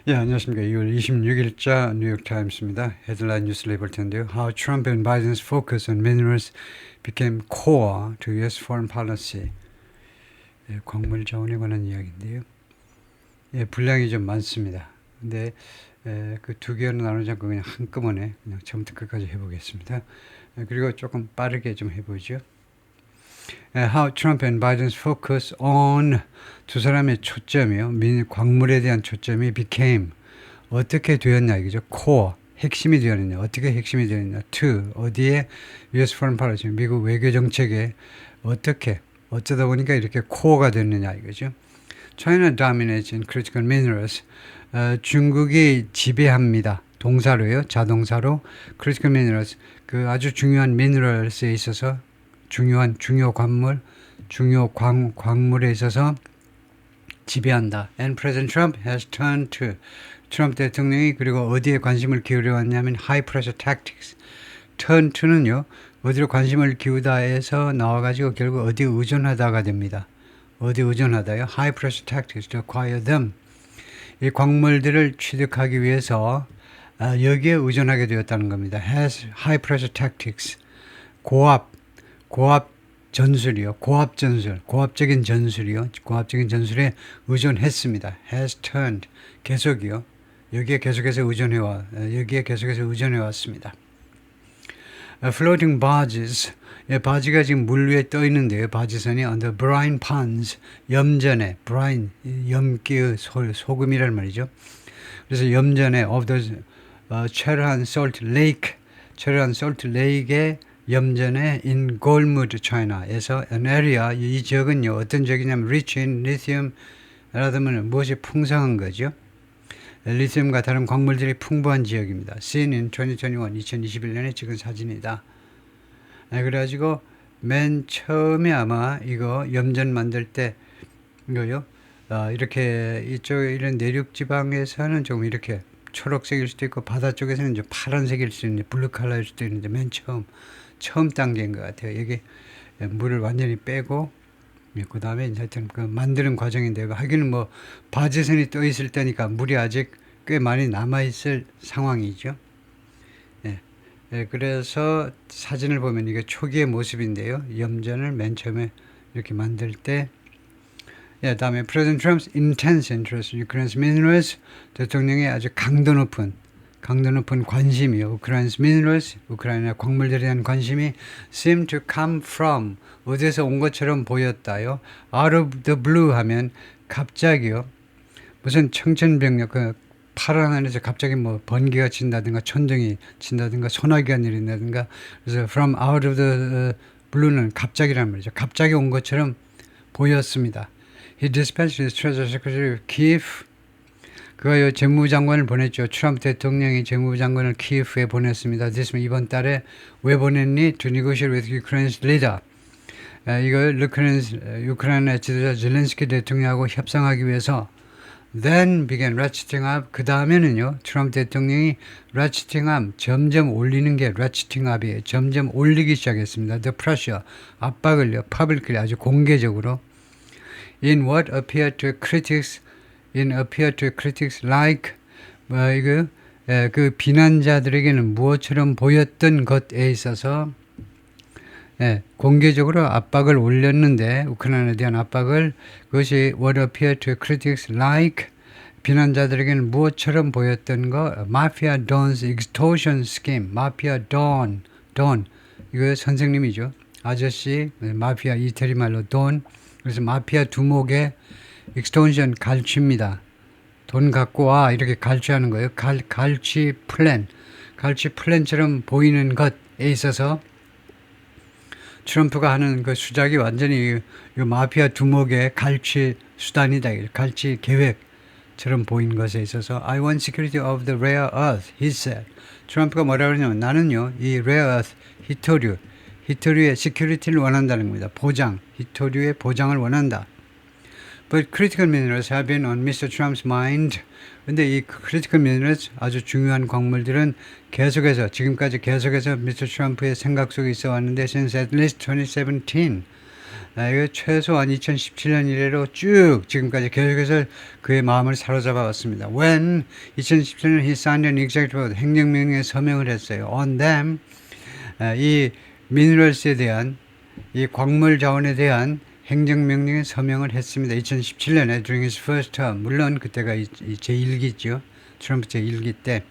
예, 안녕하십니까. 2월 26일자 뉴욕타임스입니다. 헤드라인 뉴스를 해볼 텐데요. How Trump and Biden's focus on minerals became core to U.S. foreign policy. 예, 광물 자원에 관한 이야기인데요. 예, 분량이 좀 많습니다. 근데 그 두 개로 나누지 않고 그냥 한꺼번에 그냥 처음부터 끝까지 해보겠습니다. 그리고 조금 빠르게 좀 해보죠. How Trump and Biden's focus on 두 사람의 초점이요. 광물에 대한 초점이 became 어떻게 되었냐 이거죠. core 핵심이 되었느냐. 어떻게 핵심이 되었느냐. to 어디에 US foreign policy 미국 외교 정책에 어떻게 어쩌다 보니까 이렇게 core가 됐느냐 이거죠. China dominates in critical minerals. 중국이 지배합니다. 동사로요. 자동사로 critical minerals 그 아주 중요한 minerals에 있어서 중요 광물, 광물에 있어서 지배한다. And President Trump has turned to 트럼프 대통령이 그리고 어디에 관심을 기울여 왔냐면 high pressure tactics. turn to는요. 어디로 관심을 기우다에서 나와가지고 결국 어디에 의존하다가 됩니다. 어디 의존하다요? high pressure tactics to acquire them. 이 광물들을 취득하기 위해서 여기에 의존하게 되었다는 겁니다. has high pressure tactics. 고압 전술이요. 고압적인 전술에 의존했습니다. has turned. 계속이요. 여기에 계속해서 의존해 왔습니다. Floating barges. 예, 바지가 지금 물 위에 떠 있는데요. 바지선이 under brine ponds. 염전에, brine, 염기의 소금이란 말이죠. 그래서 염전에 of the Cherhan Salt Lake의 염전에 in Golmud, China에서 an area, 이 지역은요, 어떤 지역이냐면 rich in lithium, 라면 무엇이 풍성한 거죠. 리튬과 다른 광물들이 풍부한 지역입니다. Seen in 2021년에 찍은 사진이다. 그래가지고 맨 처음에 아마 이거 염전 만들 때 이거요, 이렇게 이런 내륙 지방에서는 좀 이렇게 초록색일 수도 있고 바다 쪽에서는 이제 파란색일 수도 있는데 블루 컬러일 수도 있는데 맨 처음 단계인 것 같아요. 여기 물을 완전히 빼고 그 다음에 이제 하여튼 그 만드는 과정인데 하기는 뭐 바지선이 떠 있을 때니까 물이 아직 꽤 많이 남아 있을 상황이죠. 그래서 사진을 보면 이게 초기의 모습인데요. 염전을 맨 처음에 이렇게 만들 때 다음에 President Trump's intense interest in Ukraine's minerals. 대통령의 아주 강도 높은 관심이요. Ukraine's minerals, 우크라이나 광물들에 대한 관심이 seem to come from 어디에서 온 것처럼 보였다요. Out of the blue 하면 갑자기요. 무슨 청천벽력 그 파란 하늘에서 갑자기 뭐 번개가 친다든가 천둥이 친다든가 소나기가 내린다든가 그래서 from out of the blue는 갑자기란 말이죠. 갑자기 온 것처럼 보였습니다. He dispatched his Treasury Secretary Kiev. 그가 재무장관을 보냈죠. 트럼프 대통령이 재무장관을 키예프에 보냈습니다. 됐으면 이번 달에 왜 보냈니? To negotiate with Ukraine's leader. 이걸 우크라이나 지도자 젤렌스키 대통령하고 협상하기 위해서 then began ratcheting up. 그 다음에는요. 트럼프 대통령이 ratcheting up, 점점 올리는 게 ratcheting up이에요. 점점 올리기 시작했습니다. The pressure, 압박을요. publicly 아주 공개적으로 in what appeared to critics like 그 비난자들에게는 무엇처럼 보였던 것에 있어서 공개적으로 압박을 올렸는데 우크라이나에 대한 압박을 그것이 what appeared to critics like 비난자들에게는 무엇처럼 보였던 거 Mafia Don's extortion scheme. Mafia Don 이거 선생님이죠. 아저씨 마피아 이태리 말로 Don. 그래서 마피아 두목의 extortion 갈취입니다. 돈 갖고 와 이렇게 갈취하는 거예요. 갈취 플랜처럼 보이는 것에 있어서 트럼프가 하는 그 수작이 완전히 이 마피아 두목의 갈취 수단이다. 갈취 계획처럼 보이는 것에 있어서 I want security of the rare earth, he said. 트럼프가 뭐라 그러냐면 나는요 이 rare earth 히토류의 security를 원한다는 겁니다. 히토류의 보장을 원한다. But critical minerals have been on Mr. Trump's mind. 근데 이 critical minerals 아주 중요한 광물들은 지금까지 계속해서 Mr. 트럼프의 생각 속에 있어 왔는데 since at least 2017. 이거 최소한 2017년 이래로 쭉 지금까지 계속해서 그의 마음을 사로잡아 왔습니다. When 2017년 he signed an executive order, 행정명령에 서명을 했어요. On them, 이 minerals에 대한 이 광물 자원에 대한 행정명령에 서명을 했습니다. 2017년에 during his first term. 물론 그때가 제1기죠. 트럼프 제1기 때.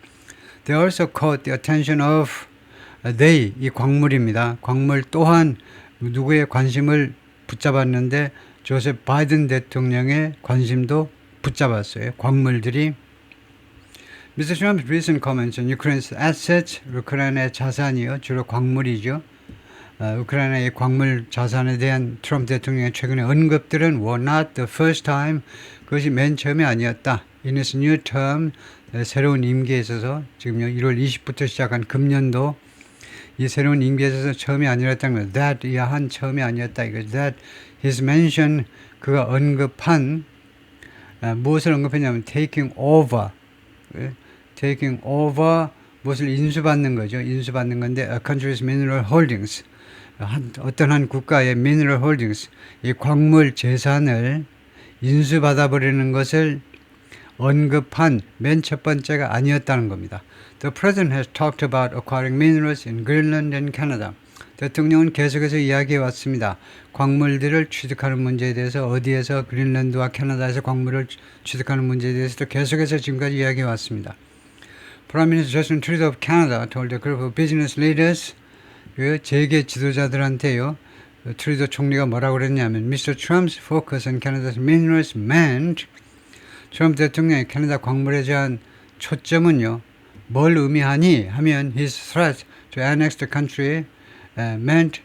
They also caught the attention of they, 이 광물입니다. 광물 또한 누구의 관심을 붙잡았는데 조셉 바이든 대통령의 관심도 붙잡았어요. 광물들이 Mr. Trump's recent comments on Ukraine's assets, 우크라이나의 자산이요. 주로 광물이죠. 우크라이나의 광물 자산에 대한 트럼프 대통령의 최근의 언급들은 were not the first time. 그것이 맨 처음이 아니었다. In his new term, 새로운 임기에 있어서 지금 1월 20부터 시작한 금년도 이 새로운 임기에 있어서 처음이 아니었다는 거예요. That, 야한 처음이 아니었다. 이거 that his mention, 그가 언급한 무엇을 언급했냐면 taking over, taking over 무엇을 인수받는 거죠. 인수받는 건데 a country's mineral holdings, 어떤 한 국가의 mineral holdings, 이 광물 재산을 인수받아 버리는 것을 언급한 맨 첫 번째가 아니었다는 겁니다. The president has talked about acquiring minerals in Greenland and Canada. 대통령은 계속해서 이야기해 왔습니다. 광물들을 취득하는 문제에 대해서 어디에서 그린란드와 캐나다에서 광물을 취득하는 문제에 대해서도 계속해서 지금까지 이야기해 왔습니다. Prime Minister Justin Trudeau of Canada told a group of business leaders, 그 재계 지도자들한테요. 트루도 총리가 뭐라고 그랬냐면 Mr. Trump's focus on Canada's minerals meant 트럼프 대통령의 캐나다 광물에 대한 초점은요. 뭘 의미하니 하면 his threat to annex the country meant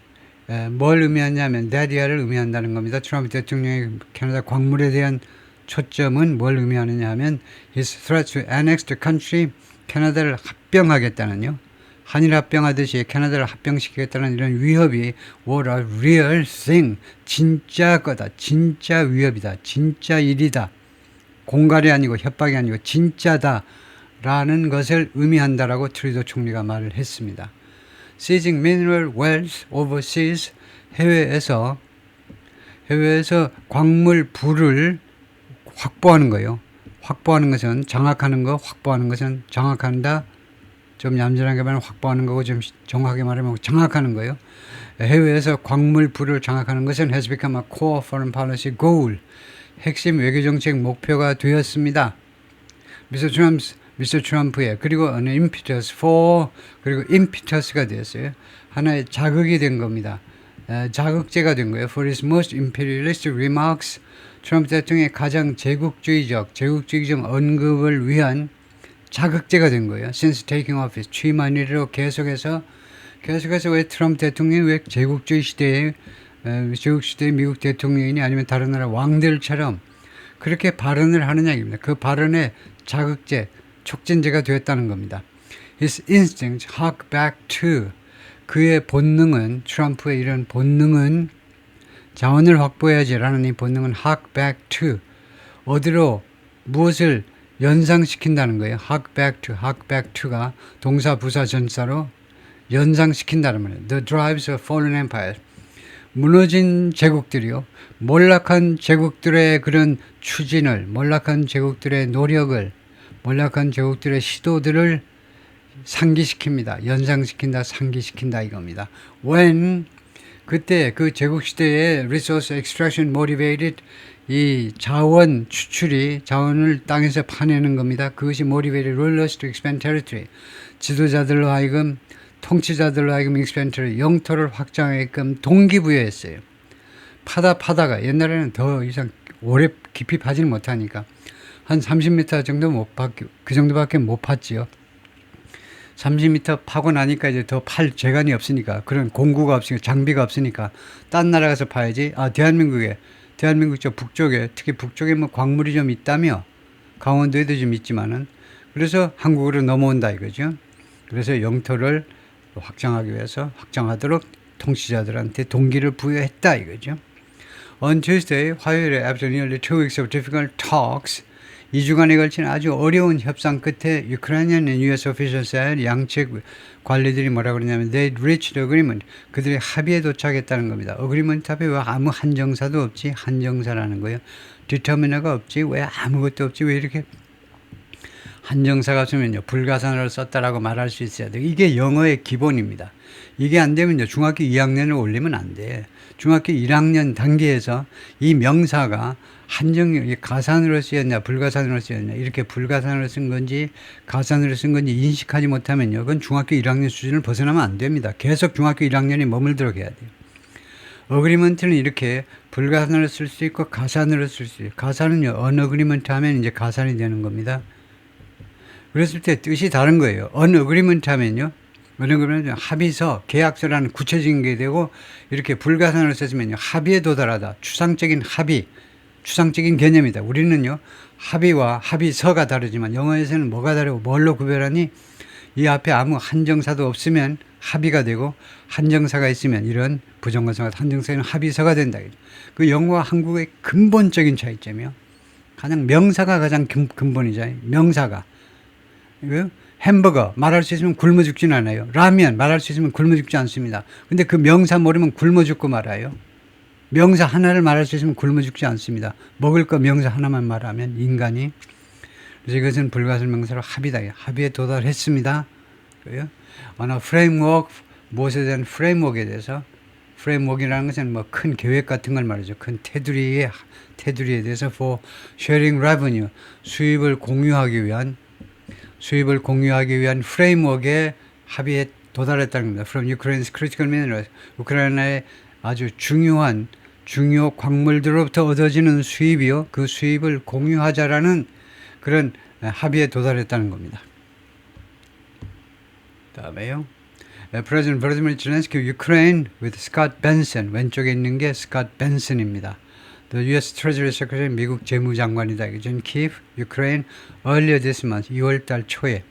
뭘 의미하냐면 that-를 의미한다는 겁니다. 트럼프 대통령의 캐나다 광물에 대한 초점은 뭘 의미하느냐 하면 his threat to annex the country, 캐나다를 합병하겠다는요. 한일 합병하듯이 캐나다를 합병시키겠다는 이런 위협이 what a real thing, 진짜 거다, 진짜 위협이다, 진짜 일이다. 공갈이 아니고 협박이 아니고 진짜다 라는 것을 의미한다라고 트루도 총리가 말을 했습니다. Seizing mineral wealth overseas, 해외에서 광물 부를 확보하는 거예요. 확보하는 것은 장악하는 거, 확보하는 것은 장악한다. 좀 얌전하게 말하면 확보하는 거고 좀 정확하게 말하면 장악하는 거예요. 해외에서 광물 부를 장악하는 것은 has become a core foreign policy goal. 핵심 외교정책 목표가 되었습니다. 미스터 트럼프의 그리고 an impetus for, 그리고 impetus가 되었어요. 하나의 자극이 된 겁니다. 자극제가 된 거예요. For his most imperialistic remarks, 트럼프 대통령의 가장 제국주의적 언급을 위한 자극제가 된 거예요. Since taking office, 취임한 이래로 계속해서 왜 트럼프 대통령이 왜 제국주의 시대의 미국 대통령이니 아니면 다른 나라 왕들처럼 그렇게 발언을 하느냐 입니다. 그 발언의 자극제, 촉진제가 되었다는 겁니다. His instincts hark back to, 그의 본능은, 트럼프의 이런 본능은 자원을 확보해야지라는 이 본능은 hark back to, 어디로 무엇을 연상시킨다는 거예요. hark back to가 동사 부사 전사로 연상시킨다는 말이에요. The drives of fallen empires, 무너진 제국들이요. 몰락한 제국들의 그런 추진을, 몰락한 제국들의 노력을, 몰락한 제국들의 시도들을 상기시킵니다. 연상시킨다, 상기시킨다 이겁니다. When, 그때 그 제국시대의 resource extraction motivated, 이 자원 추출이, 자원을 땅에서 파내는 겁니다. 그것이 motivated rulers to expand territory, 지도자들로 하여금, 통치자들로 하여금 expand territory, 영토를 확장하게끔 동기부여했어요. 파다가 옛날에는 더 이상 오래 깊이 파지는 못하니까 한 30m 정도 그 정도밖에 못 팠지요. 30m 파고 나니까 이제 더 팔 재간이 없으니까, 그런 공구가 없으니까, 장비가 없으니까 딴 나라 가서 파야지. 대한민국 저 북쪽에, 특히 북쪽에 뭐 광물이 좀 있다며, 강원도에도 좀 있지만은, 그래서 한국으로 넘어온다 이거죠. 그래서 영토를 확장하기 위해서 확장하도록 통치자들한테 동기를 부여했다 이거죠. On Tuesday, 화요일에 after nearly 2 weeks of difficult talks, 2주간에 걸친 아주 어려운 협상 끝에 Ukrainian and US officials 양측 관리들이 뭐라 그러냐면 they reached agreement. 그들이 합의에 도착했다는 겁니다. agreement 합의 왜 아무 한정사도 없지? 한정사라는 거예요. determiner가 없지? 왜 아무것도 없지? 왜 이렇게 한정사가 없으면요 불가산어를 썼다라고 말할 수 있어야 돼요. 이게 영어의 기본입니다. 이게 안 되면요 중학교 2학년을 올리면 안 돼. 중학교 1학년 단계에서 이 명사가 가산으로 쓰였냐 불가산으로 쓰였냐 이렇게 불가산으로 쓴 건지 가산으로 쓴 건지 인식하지 못하면요 그건 중학교 1학년 수준을 벗어나면 안 됩니다. 계속 중학교 1학년이 머물도록 해야 돼요. 어그리먼트는 이렇게 불가산으로 쓸 수 있고 가산으로 쓸 수 있어요. 가산은요 언어그리먼트 하면 이제 가산이 되는 겁니다. 그랬을 때 뜻이 다른 거예요. 언어그리먼트 하면요 언어그리먼트 합의서 계약서라는 구체적인 게 되고 이렇게 불가산으로 썼으면요 합의에 도달하다 추상적인 합의 추상적인 개념이다. 우리는요 합의와 합의서가 다르지만 영어에서는 뭐가 다르고 뭘로 구별하니 이 앞에 아무 한정사도 없으면 합의가 되고 한정사가 있으면 이런 부정관사가 한정사는 합의서가 된다. 그 영어와 한국의 근본적인 차이점이요. 가장 명사가 가장 근본이잖아요. 명사가. 햄버거 말할 수 있으면 굶어 죽진 않아요. 라면 말할 수 있으면 굶어 죽지 않습니다. 근데 그 명사 모르면 굶어 죽고 말아요. 명사 하나를 말할 수 있으면 굶어 죽지 않습니다. 먹을 거 명사 하나만 말하면 인간이. 그래서 이것은 불가산 명사로 합의다. 합의에 도달했습니다. 그래요? 어느 프레임워크, 무엇에 대한 프레임워크에 대해서 프레임워크라는 것은 뭐 큰 계획 같은 걸 말이죠. 큰 테두리에 대해서 for sharing revenue, 수입을 공유하기 위한 프레임워크에 합의에 도달했다는 겁니다. From Ukraine's critical minerals, 우크라이나의 아주 중요 광물들로부터 얻어지는 수입이요. 그 수입을 공유하자라는 그런 합의에 도달했다는 겁니다. 다음에요. President Volodymyr Zelensky, Ukraine with Scott Benson. 왼쪽에 있는 게 Scott Benson입니다. The U.S. Treasury Secretary, 미국 재무장관이다. John Kiev, Ukraine, earlier this month, 2월달 초에.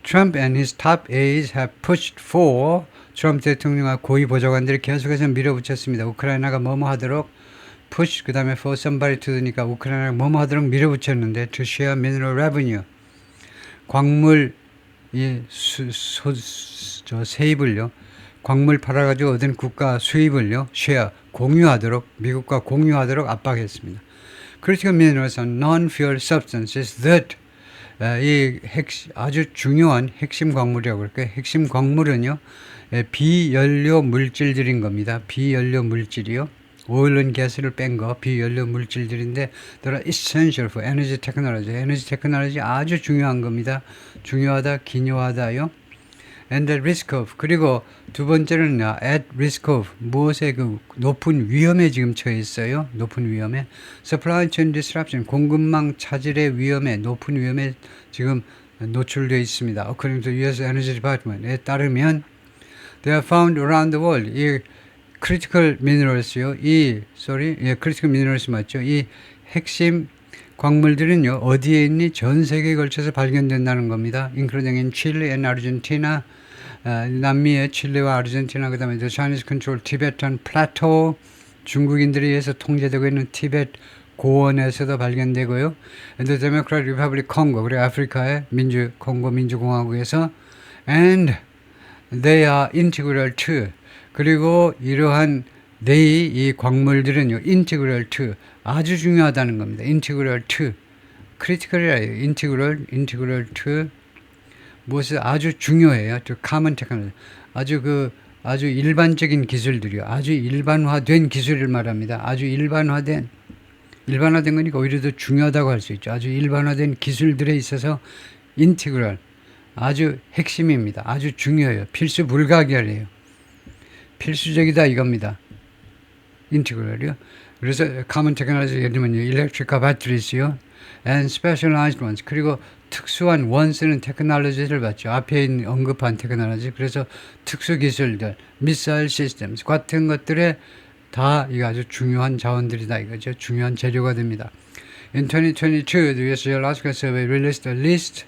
Trump and his top aides have pushed for 트럼프 대통령과 고위 보좌관들이 계속해서 밀어붙였습니다. 우크라이나가 뭐뭐 하도록 push 그 다음에 for somebody to do니까 우크라이나가 뭐뭐 하도록 밀어붙였는데 to share mineral revenue 광물 세입을요 광물 팔아가지고 얻은 국가 수입을요 share 공유하도록 미국과 공유하도록 압박했습니다. Critical minerals are non-fuel substances that 아주 중요한 핵심 광물이라고 그럴까요? 핵심 광물은요 비연료 물질들인 겁니다. 비연료 물질이요. 오일 앤 가스를 뺀 거 비연료 물질들인데 they're essential for energy technology. 에너지 테크놀로지 아주 중요한 겁니다. 중요하다, 기요하다요. And the risk of 그리고 두 번째는 at risk of 무엇에 그 높은 위험에 지금 처해 있어요. 높은 위험에 supply chain disruption 공급망 차질의 위험에 높은 위험에 지금 노출되어 있습니다. According to U.S. Energy Department에 따르면 they are found around the world. 이 critical minerals요. critical minerals 맞죠? 이 핵심 광물들은요. 어디에 있니? 전 세계에 걸쳐서 발견된다는 겁니다. including in Chile and Argentina. 남미의 칠레와 아르헨티나 그다음에 the Chinese control Tibetan plateau. 중국인들에 의해서 통제되고 있는 티베트 고원에서도 발견되고요. And the Democratic Republic Congo. 그리고 아프리카의 콩고 민주공화국에서 and they are integral to 그리고 이러한 이 광물들은요 integral to 아주 중요하다는 겁니다. integral to critical이에요. integral to 무엇이 아주 중요해요. to common technology 아주 일반적인 기술들이요. 아주 일반화된 기술을 말합니다. 아주 일반화된 거니까 오히려 더 중요하다고 할 수 있죠. 아주 일반화된 기술들에 있어서 integral 아주 핵심입니다. 아주 중요해요. 필수 불가결이에요. 필수적이다 이겁니다. 인티그럴이요. 그래서 common technology 예를 들면 electric batteries요. and specialized ones. 그리고 특수한 원쓰는 테크놀로지를 받죠. 앞에 언급한 테크놀로지. 그래서 특수 기술들, missile systems 같은 것들에 다 이거 아주 중요한 자원들이다 이거죠. 중요한 재료가 됩니다. In 2022, the U.S. Geological Survey released a list.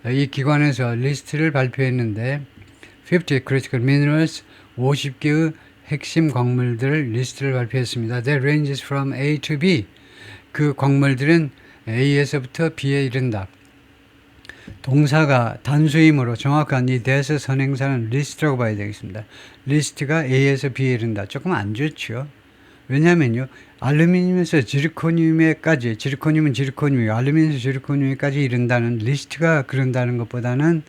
이 기관에서 리스트를 발표했는데 50 critical minerals 50개의 핵심 광물들 리스트를 발표했습니다. That ranges from A to B. 그 광물들은 A에서부터 B에 이른다. 동사가 단수이므로 정확한 이 대서 선행사는 리스트라고 봐야 되겠습니다. 리스트가 A에서 B에 이른다. 조금 안 좋죠. 왜냐면요. 알루미늄에서 지르코늄에까지, 지르코늄은 지르코늄이고 알루미늄에서 지르코늄에까지 이른다는 리스트가 그런다는 것보다는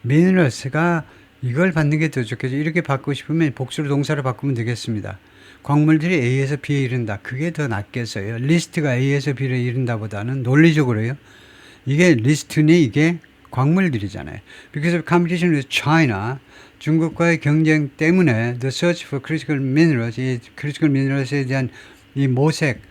미네럴스가 이걸 받는 게 더 좋겠죠. 이렇게 받고 싶으면 복수로 동사로 바꾸면 되겠습니다. 광물들이 A에서 B에 이른다. 그게 더 낫겠어요. 리스트가 A에서 B에 이른다 보다는 논리적으로요. 이게 리스트니 이게 광물들이잖아요. Because of competition with China, 중국과의 경쟁 때문에 the search for critical minerals, 이 critical minerals에 대한 이 모색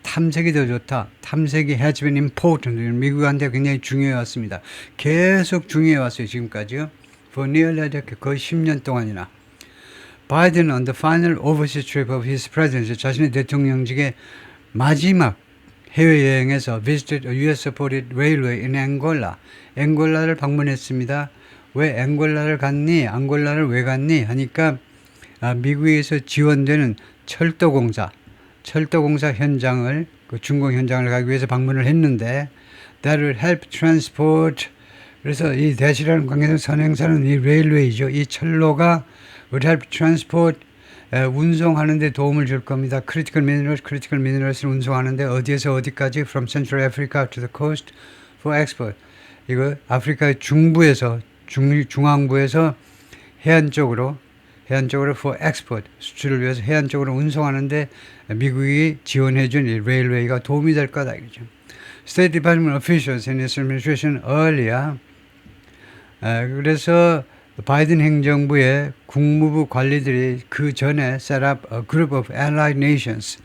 탐색이 더 좋다. 탐색이 has been important. 미국한테 굉장히 중요해왔습니다. 계속 중요해왔어요. 지금까지요. For nearly 거의 10년 동안이나. Biden on the final overseas trip of his presidency, 자신의 대통령직의 마지막 해외여행에서 visited a US-supported railway in Angola. 앵골라를 방문했습니다. 왜 앵골라를 갔니? 앙골라를 왜 갔니? 하니까 미국에서 지원되는 철도공사 현장을 그 준공 현장을 가기 위해서 방문을 했는데 that will help transport. 그래서 이 대시라는 관계에서 선행사는 이 레일웨이죠. 이 철로가 will help transport 운송하는 데 도움을 줄 겁니다. critical minerals를 운송하는데 어디에서 어디까지 from Central Africa to the coast for export. 이거 아프리카의 중부에서 중앙부에서 해안 쪽으로 for export 수출을 위해서 해안 쪽으로 운송하는데 미국이 지원해 준 이 레일웨이가 도움이 될 거다 이거죠. State Department officials in his administration earlier. 그래서 바이든 행정부의 국무부 관리들이 그 전에 set up a group of allied nations,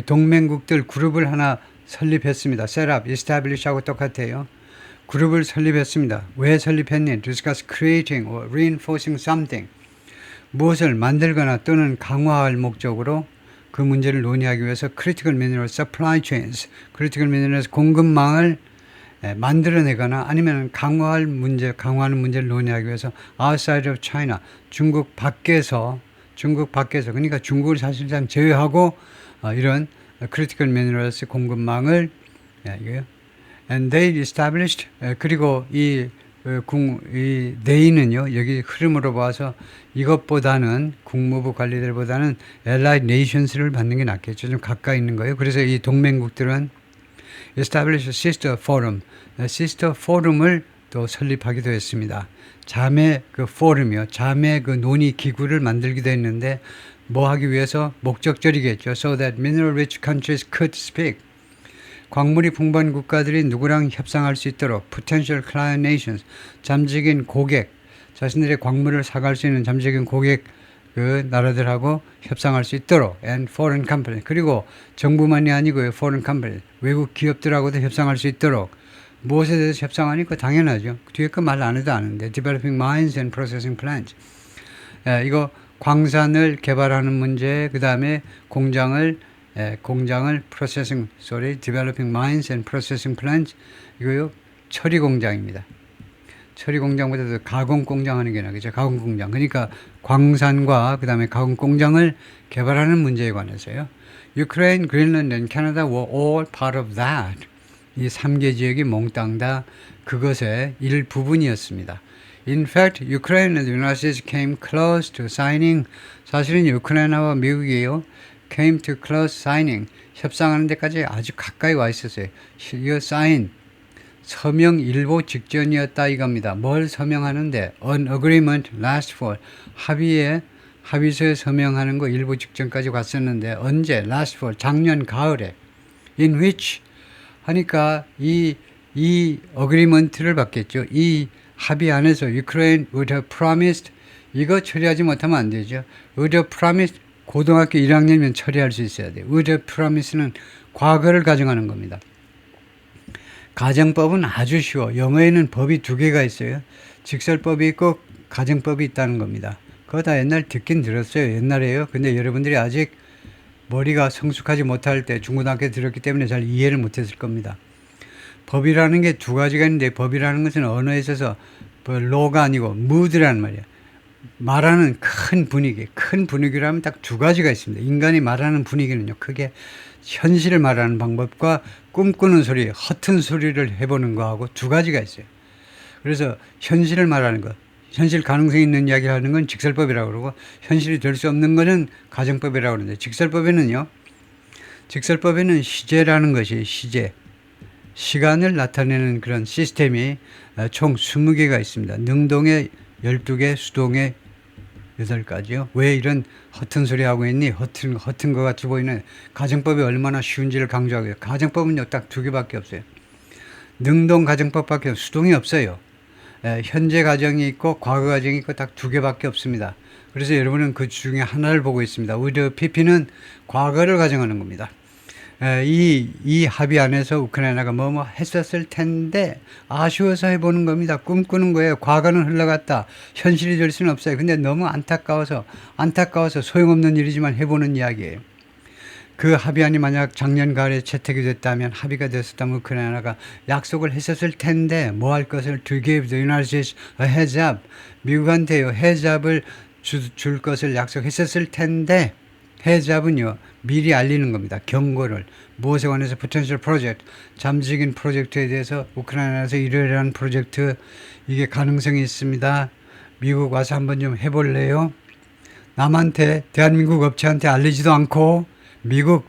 동맹국들 그룹을 하나 설립했습니다. set up, establish하고 똑같아요. 그룹을 설립했습니다. 왜 설립했니? discuss creating or reinforcing something. 무엇을 만들거나 또는 강화할 목적으로 그 문제를 논의하기 위해서 critical mineral supply chains, critical minerals 공급망을 만들어내거나 아니면 강화하는 문제를 논의하기 위해서 outside of China, 중국 밖에서 그러니까 중국을 사실상 제외하고 이런 critical minerals 공급망을 and they established 그리고 이 they는요 여기 흐름으로 봐서 이것보다는 국무부 관리들보다는 allied nations를 받는 게 낫겠죠. 좀 가까이 있는 거예요. 그래서 이 동맹국들은 establish a sister forum, sister forum을 또 설립하기도 했습니다. 자매 그 포럼이요, 자매 그 논의 기구를 만들기도 했는데 뭐 하기 위해서 목적절이겠죠. So that mineral-rich countries could speak. 광물이 풍부한 국가들이 누구랑 협상할 수 있도록 potential client nations, 잠재적인 고객, 자신들의 광물을 사갈 수 있는 잠재적인 고객 그 나라들하고 협상할 수 있도록 and foreign company 그리고 정부만이 아니고요 foreign company 외국 기업들하고도 협상할 수 있도록 무엇에 대해서 협상하니까 당연하죠. 뒤에 그 말 안 해도 아는데 developing mines and processing plants 이거 광산을 개발하는 문제 그 다음에 공장을 developing mines and processing plants 이거요 처리 공장입니다. 처리 공장보다도 가공 공장 하는 게 나겠죠. 가공 공장. 그러니까 광산과 그 다음에 가공 공장을 개발하는 문제에 관해서요. Ukraine, Greenland and Canada were all part of that. 이 3개 지역이 몽땅 다 그것의 일부분이었습니다. In fact, Ukraine and the United States came close to signing. 사실은 우크라이나와 미국이요. came to close signing. 협상하는 데까지 아주 가까이 와 있었어요. 이거 sign. 서명 일보 직전이었다 이겁니다. 뭘 서명하는데 an agreement last fall 합의서에 서명하는 거 일보 직전까지 갔었는데 언제 last fall 작년 가을에 in which 하니까 이 agreement를 받겠죠. 이 합의 안에서 Ukraine would have promised 이거 처리하지 못하면 안 되죠. would have promised 고등학교 1학년이면 처리할 수 있어야 돼요. would have promise는 과거를 가정하는 겁니다. 가정법은 아주 쉬워. 영어에는 법이 2개가 있어요. 직설법이 있고 가정법이 있다는 겁니다. 그거 다 옛날 듣긴 들었어요. 옛날에요. 근데 여러분들이 아직 머리가 성숙하지 못할 때 중고등학교에 들었기 때문에 잘 이해를 못했을 겁니다. 법이라는 게 2가지가 있는데 법이라는 것은 언어에 있어서 law가 아니고 mood라는 말이에요. 말하는 큰 분위기라면 딱 2가지가 있습니다. 인간이 말하는 분위기는요. 크게 현실을 말하는 방법과 꿈꾸는 소리, 허튼 소리를 해보는 거하고 두 가지가 있어요. 그래서 현실을 말하는 것, 현실 가능성이 있는 이야기를 하는 건 직설법이라고 그러고 현실이 될 수 없는 것은 가정법이라고 그러는데 직설법에는 시제라는 것이 시제, 시간을 나타내는 그런 시스템이 총 20개가 있습니다. 능동에 12개, 수동에 8가지요. 왜 이런 허튼 소리 하고 있니? 허튼 것 같이 보이는 가정법이 얼마나 쉬운지를 강조하고요. 가정법은요, 딱 2개밖에 없어요. 능동 가정법밖에 수동이 없어요. 현재 가정이 있고 과거 가정이 있고 딱 2개밖에 없습니다. 그래서 여러분은 그 중에 하나를 보고 있습니다. with pp는 과거를 가정하는 겁니다. 이 합의 안에서 우크라이나가 뭐뭐 했었을 텐데 아쉬워서 해보는 겁니다. 꿈꾸는 거예요. 과거는 흘러갔다. 현실이 될 수는 없어요. 근데 너무 안타까워서 소용없는 일이지만 해보는 이야기예요. 그 합의안이 만약 작년 가을에 채택이 됐다면, 합의가 됐었다면 우크라이나가 약속을 했었을 텐데 뭐 할 것을 to give the United States a heads up, 미국한테요 heads up을 줄 것을 약속했었을 텐데, heads up은요 미리 알리는 겁니다. 경고를. 무엇에 관해서 potential project, 잠재적인 프로젝트에 대해서 우크라이나에서 이러이러한 프로젝트, 이게 가능성이 있습니다. 미국 와서 한번 좀 해볼래요? 남한테, 대한민국 업체한테 알리지도 않고 미국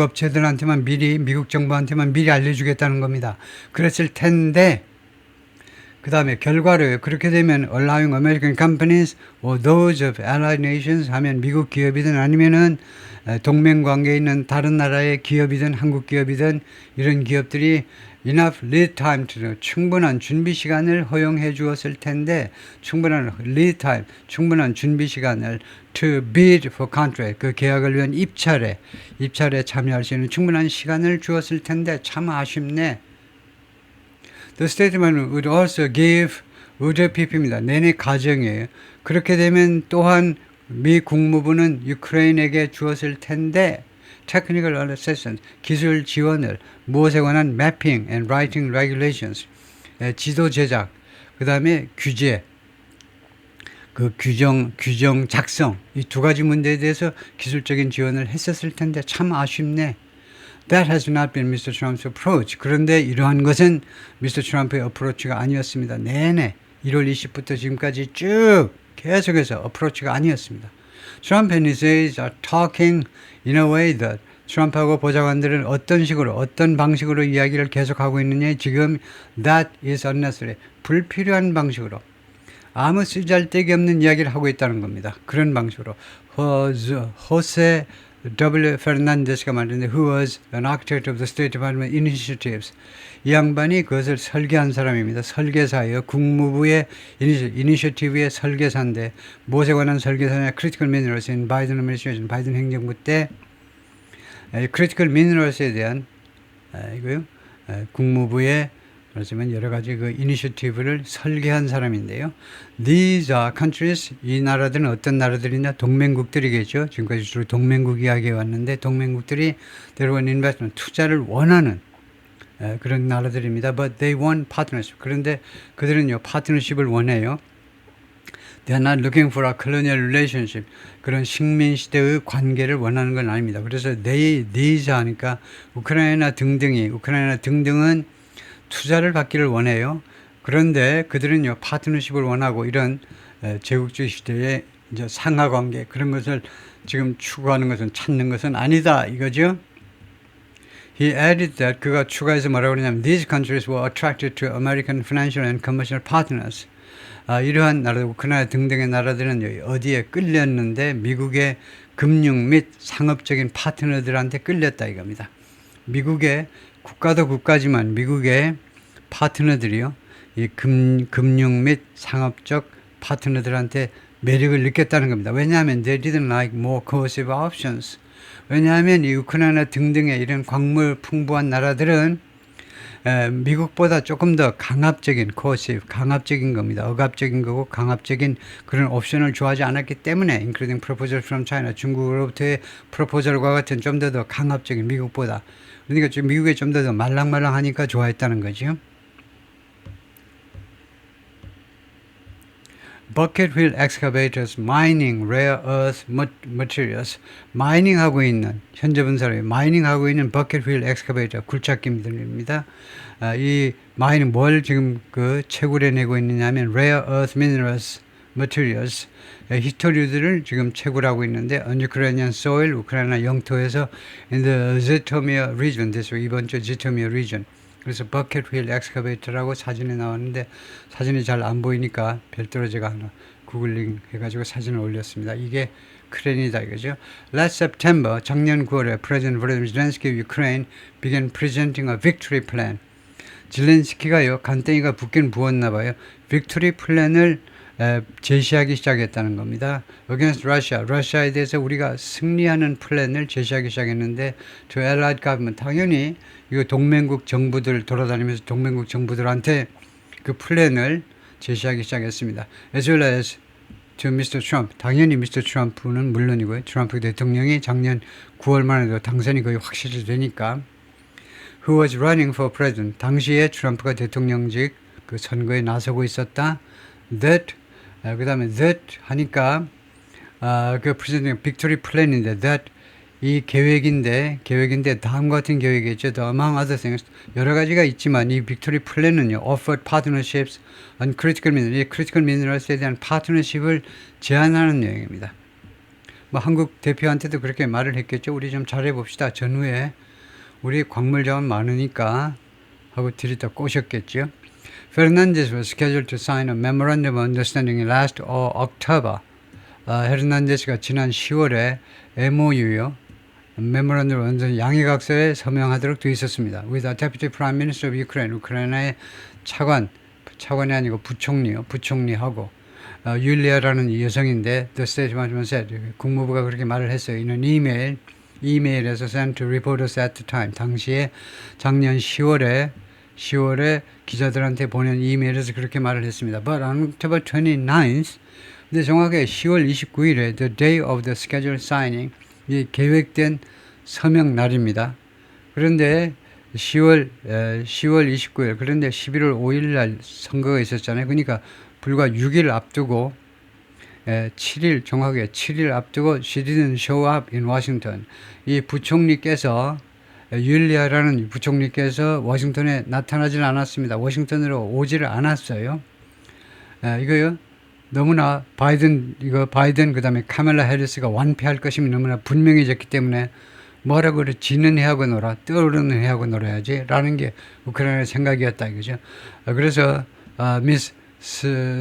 업체들한테만 미리, 미국 정부한테만 미리 알려주겠다는 겁니다. 그랬을 텐데, 그 다음에 결과로요. 그렇게 되면 allowing American companies or those of allied nations 하면 미국 기업이든 아니면은 동맹 관계에 있는 다른 나라의 기업이든 한국 기업이든 이런 기업들이 enough lead time, 충분한 준비 시간을 허용해 주었을 텐데, 충분한 lead time, 충분한 준비 시간을 to bid for contract, 그 계약을 위한 입찰에 참여할 수 있는 충분한 시간을 주었을 텐데 참 아쉽네. The statement would also give would pp입니다. 내내 가정이에요. 그렇게 되면 또한 미 국무부는 유크레인에게 주었을 텐데 technical assistance, 기술 지원을, 무엇에 관한 mapping and writing regulations, 지도 제작, 그 다음에 규제, 그 규정 작성, 이 2가지 문제에 대해서 기술적인 지원을 했었을 텐데 참 아쉽네. That has not been Mr. Trump's approach. 그런데 이러한 것은 Mr. Trump의 어프로치가 아니었습니다. 내내 1월 20부터 지금까지 쭉 계속해서 어프로치가 아니었습니다. Trump and his aides are talking in a way that 트럼프하고 보좌관들은 어떤 방식으로 이야기를 계속하고 있느냐, 지금 that is unnecessary, 불필요한 방식으로 아무 쓰잘데기 없는 이야기를 하고 있다는 겁니다. 그런 방식으로 호세 W. 페르난데스가 말했는데 who was an architect of the State Department initiatives. 이 양반이 그것을 설계한 사람입니다. 설계사예요. 국무부의 이니셔티브의 설계사인데 무엇에 관한 설계사냐? critical minerals in Biden administration, 바이든 행정부 때 critical minerals에 대한 이거요. 국무부의 그렇지만 여러 가지 그 이니셔티브를 설계한 사람인데요. These are countries, 이 나라들은 어떤 나라들이냐? 동맹국들이겠죠. 지금까지 주로 동맹국 이야기해 왔는데 동맹국들이 대부분 investment, 투자를 원하는 그런 나라들입니다. But they want partnership. 그런데 그들은요, 파트너십을 원해요. They are not looking for a colonial relationship. 그런 식민 시대의 관계를 원하는 건 아닙니다. 그래서 these 하니까 우크라이나 등등은 투자를 받기를 원해요. 그런데 그들은요, 파트너십을 원하고 이런 제국주의 시대의 이제 상하 관계, 그런 것을 지금 추구하는 것은, 찾는 것은 아니다 이거죠. He added that, 그가 추가해서 뭐라고 그러냐면 these countries were attracted to American financial and commercial partners. 이러한 나라, 우크라이나 등등의 나라들은 어디에 끌렸는데 미국의 금융 및 상업적인 파트너들한테 끌렸다 이겁니다. 미국의 국가도 국가지만 미국의 파트너들이요, 이 금융 및 상업적 파트너들한테 매력을 느꼈다는 겁니다. 왜냐하면 they didn't like more coercive options. 왜냐하면 이 우크라이나 등등의 이런 광물 풍부한 나라들은 미국보다 조금 더 강압적인 강압적인 겁니다. 억압적인 거고 강압적인 그런 옵션을 좋아하지 않았기 때문에 including proposal from China, 중국으로부터의 프로포절과 같은 좀 더 강압적인 미국보다. 그러니까 지금 미국에 좀 더 말랑말랑하니까 좋아했다는 거죠. bucket wheel excavators mining rare earth materials. 마이닝하고 있는 현재 분사로 마이닝하고 있는 bucket wheel excavator 굴착기들입니다. 이 마이닝 뭘 지금 그 채굴해 내고 있느냐면 rare earth minerals materials 히토류들을 지금 채굴하고 있는데 on Ukrainian soil 우크라이나 영토에서 in the Zhytomyr region 이번 주 Zhytomyr region. 그래서 버켓 휠 엑스카베이터라고 사진에 나왔는데 사진이 잘 안 보이니까 별도로 제가 하나 구글링 해가지고 사진을 올렸습니다. 이게 크레인이다 이거죠. Last September 작년 9월에 President Volodymyr Zelensky of Ukraine began presenting a victory plan. zelensky가요 간땡이가 붓긴 부었나 봐요. victory plan을 제시하기 시작했다는 겁니다. Against Russia, 러시아에 대해서 우리가 승리하는 플랜을 제시하기 시작했는데 to allied government, 당연히 이거 동맹국 정부들 돌아다니면서 동맹국 정부들한테 그 플랜을 제시하기 시작했습니다. As well as to Mr. Trump, 당연히 Mr. Trump는 물론이고요. 트럼프 대통령이 작년 9월만 해도 당선이 거의 확실히 되니까 who was running for president, 당시에 트럼프가 대통령직 그 선거에 나서고 있었다. That 그 다음에 that 하니까 그 프레젠트 빅토리 플랜인데 that 이 계획인데 다음과 같은 계획이죠. The among other things 여러 가지가 있지만 이 빅토리 플랜은요 offered partnerships on critical minerals, 이 critical minerals에 대한 파트너십을 제안하는 내용입니다. 뭐 한국 대표한테도 그렇게 말을 했겠죠. 우리 좀 잘해봅시다. 전후에 우리 광물 자원 많으니까 하고 들이다 꼬셨겠죠. Fernandez was scheduled to sign a memorandum of understanding last October. 헤르난데스가 지난 10월에 MOU요. Memorandum of Understanding 양해각서에 서명하도록 되어 있었습니다. With the Deputy Prime Minister of Ukraine, 우크라이나의 차관이 아니고 부총리요. 부총리하고 율리아라는 여성인데 The State Department said, 국무부가 그렇게 말을 했어요. 이는 이메일에서 sent to reporters at the time. 당시에 작년 10월에 기자들한테 보낸 이메일에서 그렇게 말을 했습니다. But on October 29th, 근데 정확하게 10월 29일에 the day of the scheduled signing, 이 계획된 서명 날입니다. 그런데 10월 29일, 그런데 11월 5일 날 선거가 있었잖아요. 그러니까 불과 6일 앞두고 7일, 정확하게 7일 앞두고 she didn't show up in Washington. 이 부총리께서 율리아라는 부총리께서 워싱턴에 나타나질 않았습니다. 워싱턴으로 오지를 않았어요. 이거요. 너무나 바이든 그 다음에 카멜라 해리스가 완패할 것임이 너무나 분명해졌기 때문에 뭐라고 그래 지는 해하고 놀아 떠오르는 해하고 놀아야지 라는 게 우크라이나의 생각이었다 이거죠. 그래서 미스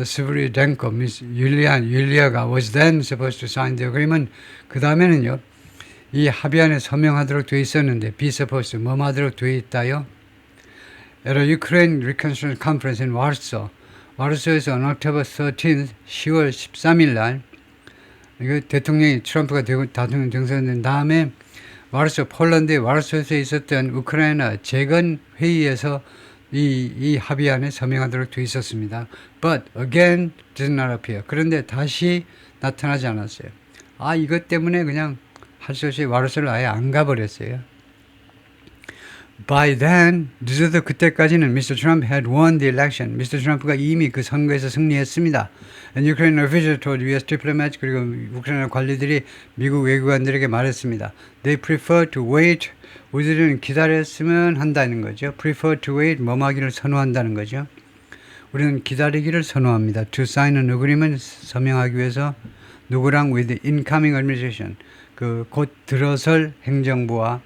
스브리덴코, 미스 율리아가 was then supposed to sign the agreement. 그 다음에는요. 이 합의안에 서명하도록 되어 있었는데 be supposed 뭐뭐 하도록 되어 있다요. At a Ukraine Reconciliation Conference in Warsaw. 와르소에서 on October 13th, 10월 13일 날 이거 대통령이 트럼프가 대통령 당선된 다음에 폴란드의 와르소에서 있었던 우크라이나 재건 회의에서 이 합의안에 서명하도록 되어 있었습니다. But again did not appear. 그런데 다시 나타나지 않았어요. 이것 때문에 그냥 할 수 없이 와르소를 아예 안 가버렸어요. By then, 늦어도 그때까지는 Mr. Trump had won the election. Mr. Trump가 이미 그 선거에서 승리했습니다. And Ukrainian officials told US diplomats, 그리고 우크라이나 관리들이 미국 외교관들에게 말했습니다. They prefer to wait. 우리들은 기다렸으면 한다는 거죠. Prefer to wait, 뭐하기를 선호한다는 거죠. 우리는 기다리기를 선호합니다. To sign an agreement, 서명하기 위해서 누구랑 with the incoming administration, 곧 들어설 행정부와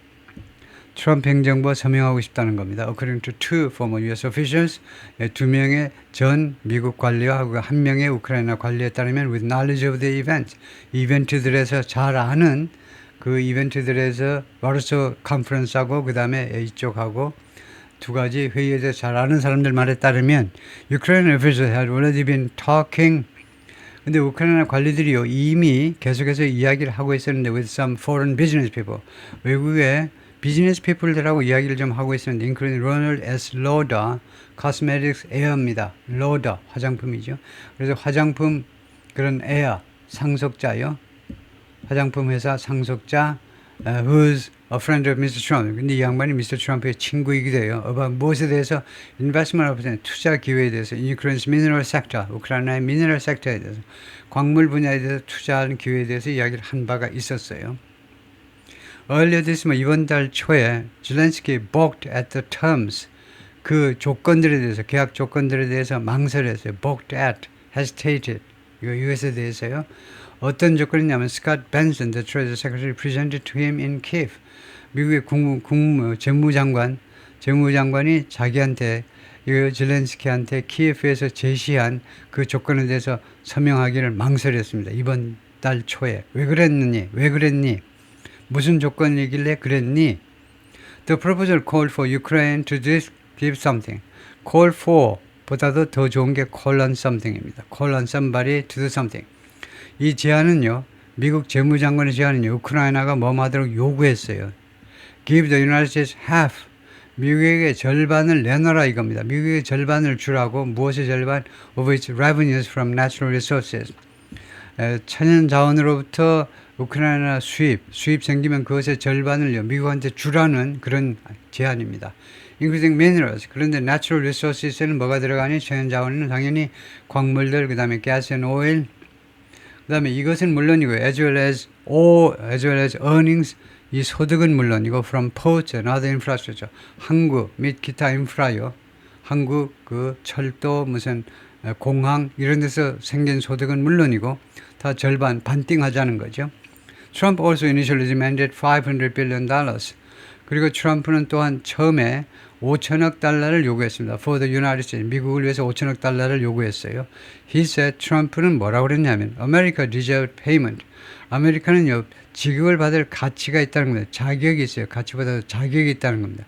트럼프 행정부와 서명하고 싶다는 겁니다. According to two former US officials, 2명의 전 미국 관리와 한 명의 우크라이나 관리에 따르면 with knowledge of the event, 이벤트들에서 잘 아는 그 이벤트들에서 와르소 컨퍼런스하고 그 다음에 이쪽하고 두 가지 회의에 대해서 잘 아는 사람들 말에 따르면 Ukrainian officials had already been talking. 근데 우크라이나 관리들이요 이미 계속해서 이야기를 하고 있었는데 with some foreign business people, 외국의 비즈니스 피플들하고 이야기를 좀 하고 있었는데 including Ronald S. Lauder, Cosmetics Air입니다. Lauder, 화장품이죠. 그래서 화장품 그런 에어, 상속자요. 화장품 회사 상속자 whose a friend of Mr. Trump. 근데 이 양반이 Mr. Trump의 친구이기도 해요. 무엇에 대해서 investment opportunity, 투자 기회에 대해서 in Ukraine's mineral sector, 우크라이나의 mineral sector에 대해서 광물 분야에 대해서 투자하는 기회에 대해서 이야기를 한 바가 있었어요. Earlier this month, 이번 달 초에 젤렌스키 balked at the terms, 그 조건들에 대해서, 계약 조건들에 대해서 망설였어요. balked at, hesitated. 이것에 대해서요. 어떤 조건이냐면 스캇 벤슨, the Treasury Secretary, presented to him in Kiev. 미국의 재무장관이 자기한테, 젤렌스키한테 키예프에서 제시한 그 조건에 대해서 서명하기를 망설였습니다. 이번 달 초에. 왜 그랬니? 무슨 조건이길래 그랬니? The proposal called for Ukraine to give something. Call for 보다도 더 좋은 게 call on something입니다. Call on somebody to do something. 이 제안은요, 미국 재무장관의 제안은요, 우크라이나가 뭐하도록 요구했어요. Give the United States half. 미국에게 절반을 내놔라 이겁니다. 미국에게 절반을 주라고. 무엇의 절반? Of its revenues from natural resources. 천연 자원으로부터 우크라이나 수입 생기면 그것의 절반을요, 미국한테 주라는 그런 제안입니다. Including minerals. 그런데 natural resources에는 뭐가 들어가니? 천연 자원은 당연히 광물들, 그 다음에 gas and oil, 그 다음에 이것은 물론이고, as well as earnings, 이 소득은 물론이고, from ports and other infrastructure, 항구 및 기타 인프라요. 항구, 그 철도, 무슨 공항 이런 데서 생긴 소득은 물론이고, 다 절반 반띵하자는 거죠. Trump also initially demanded $500 billion. 그리고 트럼프는 또한 처음에 5천억 달러를 요구했습니다. For the United States. 미국을 위해서 5천억 달러를 요구했어요. He said, 트럼프는 뭐라고 그랬냐면, America deserved payment. 아메리카는요, 지급을 받을 가치가 있다는 겁니다. 자격이 있어요. 가치보다 자격이 있다는 겁니다.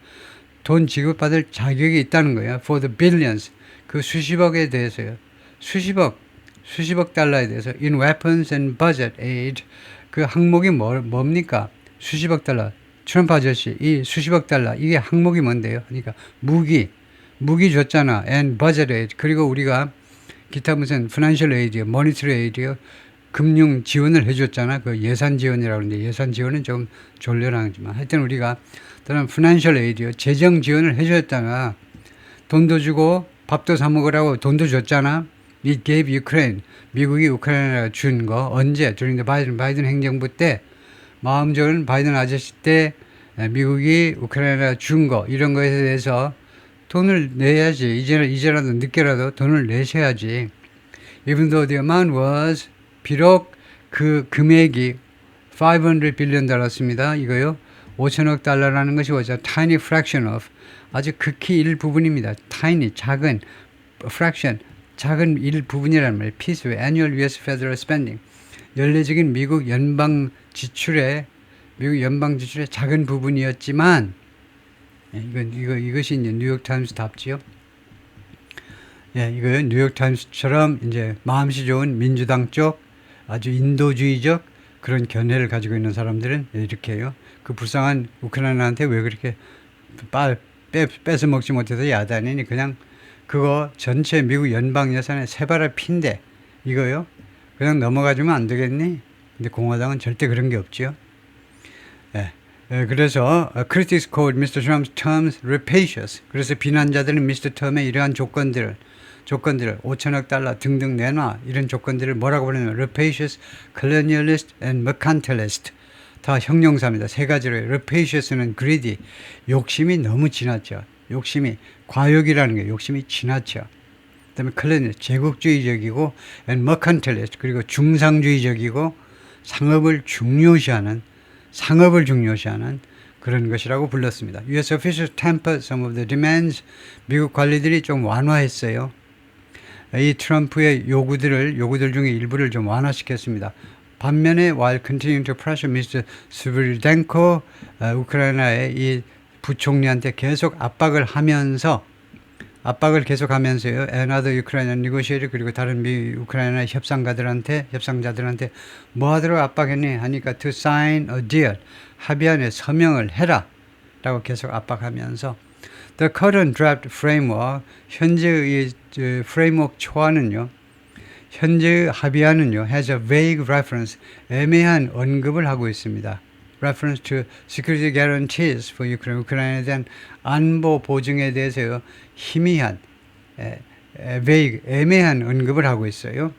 돈 지급받을 자격이 있다는 거예요. For the billions. 그 수십억에 대해서요. 수십억 달러에 대해서 in weapons and budget aid. 그 항목이 뭡니까? 수십억 달러. 트럼프 아저씨, 이 수십억 달러, 이게 항목이 뭔데요? 그러니까 무기 줬잖아. and budget aid. 그리고 우리가 기타 무슨 financial aid요, monetary aid요, 금융 지원을 해줬잖아. 그 예산 지원이라고 하는데, 예산 지원은 좀 졸려나지만 하여튼 우리가 다른 financial aid요, 재정 지원을 해줬잖아. 돈도 주고 밥도 사 먹으라고 돈도 줬잖아. It gave Ukraine. 미국이 우크라이나에 준 거 언제? during the 바이든 행정부 때, 마음 좋은 바이든 아저씨 때 미국이 우크라이나에 준 거, 이런 거에 대해서 돈을 내야지. 이제라도 늦게라도 돈을 내셔야지. Even though the amount was, 비록 그 금액이 $500 billion 달러입니다. 이거요. 5천억 달러라는 것이 was a tiny fraction of, 아주 극히 일부분입니다. tiny, 작은, fraction, 작은 일부분이라는 말이에요. piece of annual US federal spending. 연례적인 미국 연방 지출의 작은 부분이었지만, 이것이 이제 뉴욕타임스 답지요. 이거 뉴욕타임스처럼 이제 마음씨 좋은 민주당 쪽 아주 인도주의적 그런 견해를 가지고 있는 사람들은 이렇게 해요. 그 불쌍한 우크라이나한테 왜 그렇게 뺏어 먹지 못해서 야단이니, 그냥 그거 전체 미국 연방 예산의 세발의 피인데 이거요. 그냥 넘어가주면 안 되겠니? 근데 공화당은 절대 그런 게 없죠. 그래서 critics called Mr. Trump's terms rapacious. 그래서 비난자들은 Mr. Trump의 이러한 조건들을 5천억 달러 등등 내놔, 이런 조건들을 뭐라고 부르냐면 rapacious, colonialist and mercantilist. 다 형용사입니다. 세 가지로. rapacious는 greedy, 욕심이 너무 지나쳐. 욕심이, 과욕이라는 게 욕심이 지나쳐. 그 다음에 colonialist, 제국주의적이고, and mercantilist, 그리고 중상주의적이고, 상업을 중요시하는 그런 것이라고 불렀습니다. US officials tempered some of the demands. 미국 관리들이 좀 완화했어요. 이 트럼프의 요구들 중에 일부를 좀 완화시켰습니다. 반면에 while continuing to pressure Mr. Sviridenko, 우크라이나의 이 부총리한테 계속 압박을 계속하면서요. And other Ukrainian negotiators, 그리고 다른 우크라이나 협상자들한테 뭐 하도록 압박했니? 하니까 to sign a deal, 합의안에 서명을 해라 라고 계속 압박하면서 the current draft framework, 현재의 프레임워크 초안은요, 현재의 합의안은요 has a vague reference, 애매한 언급을 하고 있습니다. reference to security guarantees for Ukraine. 우크라이나에 대한 안보 보증에 대해서 희미한, vague, 애매한 언급을 하고 있어요.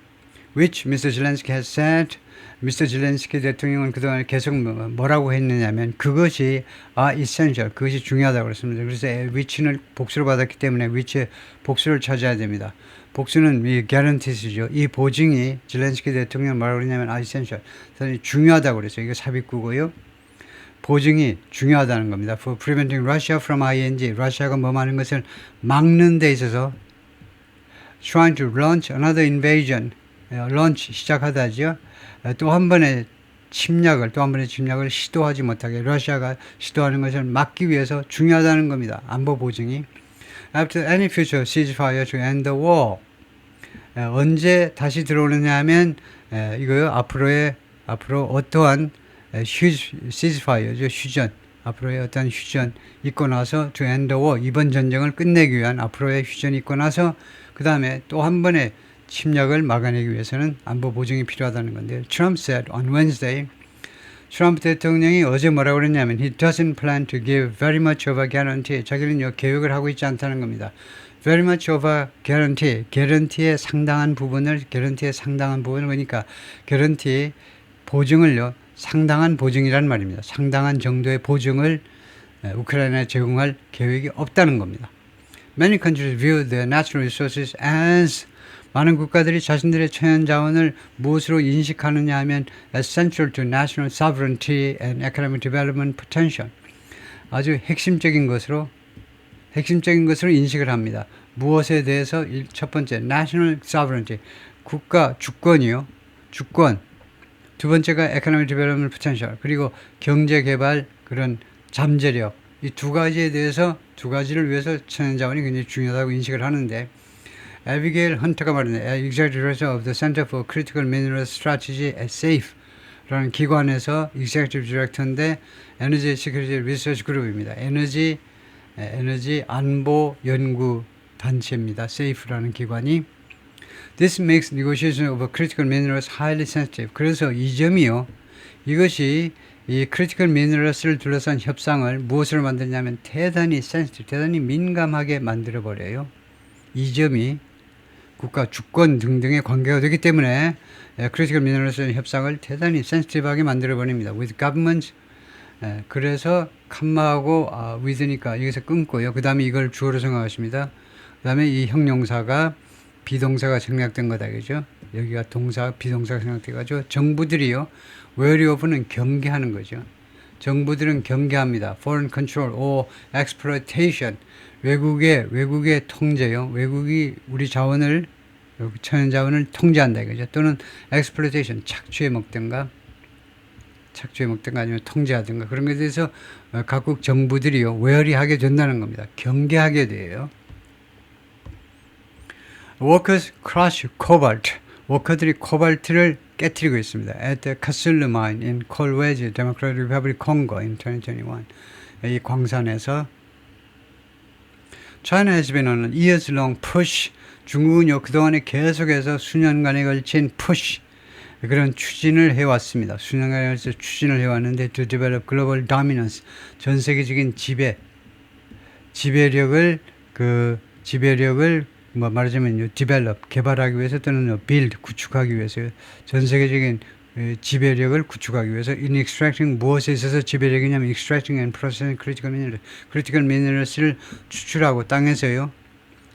Which Mr. Zelensky has said. 미스터 zelensky 대통령은 그동안 계속 뭐라고 했느냐면 그것이 essential, 그것이 중요하다고 그랬습니다. 그래서 which는 복수를 받았기 때문에 which의 복수를 찾아야 됩니다. 복수는 이 guarantees죠. 이 보증이 zelensky 대통령 뭐라고 그랬냐면 essential, 중요하다고 그랬어요. 이거 삽입구고요. 보증이 중요하다는 겁니다. For preventing Russia from ING, 러시아가 뭐하는 것을 막는 데 있어서 trying to launch another invasion, launch 시작하다죠. 또 한 번의 침략을 시도하지 못하게 러시아가 시도하는 것을 막기 위해서 중요하다는 겁니다. 안보 보증이. After any future ceasefire to end the war. 언제 다시 들어오느냐 하면 이거요. 앞으로 어떠한 ceasefire죠. 휴전. 앞으로의 어떤 휴전 있고 나서 to end the war. 이번 전쟁을 끝내기 위한 앞으로의 휴전이 있고 나서 그 다음에 또 한 번의 침략을 막아내기 위해서는 안보 보증이 필요하다는 건데요. Trump said on Wednesday, 트럼프 대통령이 어제 뭐라고 그랬냐면 he doesn't plan to give very much of a guarantee. 자기는 계획을 하고 있지 않다는 겁니다. Very much of a guarantee. guarantee의 상당한 부분을 그러니까 guarantee 보증을요. 상당한 보증이란 말입니다. 상당한 정도의 보증을 우크라이나에 제공할 계획이 없다는 겁니다. Many countries view their natural resources as 많은 국가들이 자신들의 천연 자원을 무엇으로 인식하느냐 하면 essential to national sovereignty and economic development potential. 아주 핵심적인 것으로 인식을 합니다. 무엇에 대해서 첫 번째 national sovereignty, 국가 주권이요. 주권. 두 번째가 economic development potential. 그리고 경제 개발 그런 잠재력. 이 두 가지를 위해서 천연 자원이 굉장히 중요하다고 인식을 하는데 에비게일 헌터가 말하는 Executive Director of the Center for Critical Minerals Strategy at SAFE라는 기관에서 Executive Director인데 Energy Security Research Group입니다. 에너지 안보 연구 단체입니다. SAFE라는 기관이. This makes negotiation over critical minerals highly sensitive. 그래서 이 점이요. 이것이 이 critical minerals를 둘러싼 협상을 무엇으로 만드냐면 대단히 sensitive, 대단히 민감하게 만들어 버려요. 이 점이 국가 주권 등등의 관계가 되기 때문에 critical minerals 협상을 대단히 sensitive하게 만들어 버립니다. With government. 그래서 칸마하고 with니까 여기서 끊고요. 그 다음에 이걸 주어로 생각하십니다. 그 다음에 이 형용사가 비동사가 생략된 거다. 그죠? 여기가 비동사가 생략돼가지고 정부들이요. very often은 경계하는 거죠. 정부들은 경계합니다. foreign control or exploitation. 외국의 통제요. 외국이 우리 천연 자원을 통제한다 이거죠. 또는 exploitation, 착취해 먹든가 아니면 통제하든가 그런 것에 대해서 각국 정부들이요. 웨어리하게 된다는 겁니다. 경계하게 돼요. Workers crush cobalt. 워커들이 코발트를 깨뜨리고 있습니다. At the Kassulu mine in Kolwezi, Democratic Republic Congo in 2021. 이 광산에서 China has been on an years-long push. 중국은요 그동안에 계속해서 수년간에 걸친 push 그런 추진을 해왔습니다. 수년간에 걸쳐 추진을 해왔는데 to develop global dominance 전 세계적인 지배력을 말하자면 develop 개발하기 위해서 또는 build 구축하기 위해서 전 세계적인 지배력을 구축하기 위해서 in extracting 무엇에 있어서 지배력이냐면 extracting and processing critical minerals를 추출하고 땅에서요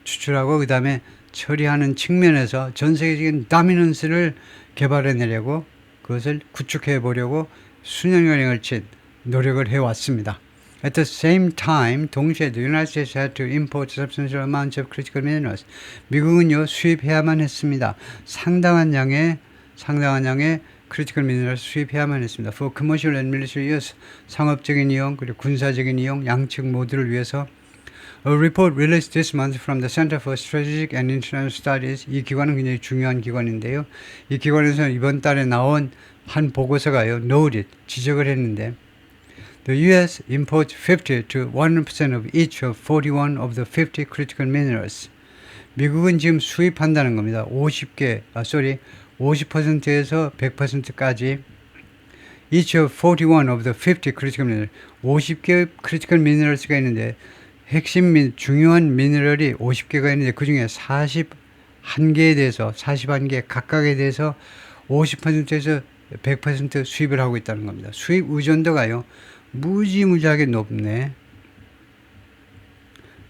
추출하고 그 다음에 처리하는 측면에서 전 세계적인 dominance를 개발해내려고 그것을 구축해 보려고 수년간에 걸친 노력을 해왔습니다. At the same time, 동시에 the United States had to import substantial amounts of critical minerals. 미국은요 수입해야만 했습니다. 상당한 양의 critical minerals 수입해야만 했습니다. For commercial and military use, 상업적인 이용 그리고 군사적인 이용 양측 모두를 위해서. A report released this month from the Center for Strategic and International Studies. 이 기관은 굉장히 중요한 기관인데요. 이 기관에서 이번 달에 나온 한 보고서가요, noted, 지적을 했는데, the U.S. imports 50 to 100% of each of 41 of the 50 critical minerals. 미국은 지금 수입한다는 겁니다. 50%에서 100%까지 each of 41 of the 50 critical minerals, 50개의 critical minerals가 있는데 핵심 중요한 미네랄이 50개가 있는데 그 중에 41개에 대해서 41개 각각에 대해서 50%에서 100% 수입을 하고 있다는 겁니다. 수입 의존도가요 무지무지하게 높네.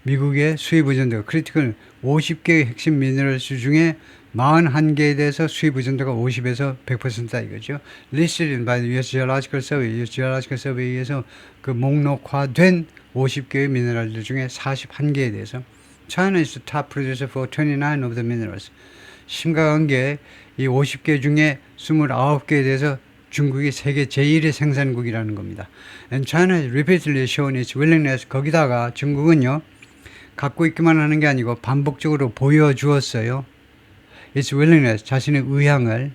미국의 수입 의존도가 크리티컬 50개의 핵심 미네랄수 중에 41개에 대해서 수입 의존도가 50에서 100%다 이거죠. Listed by the US Geological Survey, US Geological Survey에 의해서 그 목록화된 50개의 미네랄들 중에 41개에 대해서 China is the top producer for 29 of the minerals. 심각한 게 이 50개 중에 29개에 대해서 중국이 세계 제1의 생산국이라는 겁니다. And China has repeatedly shown its willingness. 거기다가 중국은요 갖고 있기만 하는 게 아니고 반복적으로 보여주었어요. Its willingness, 자신의 의향을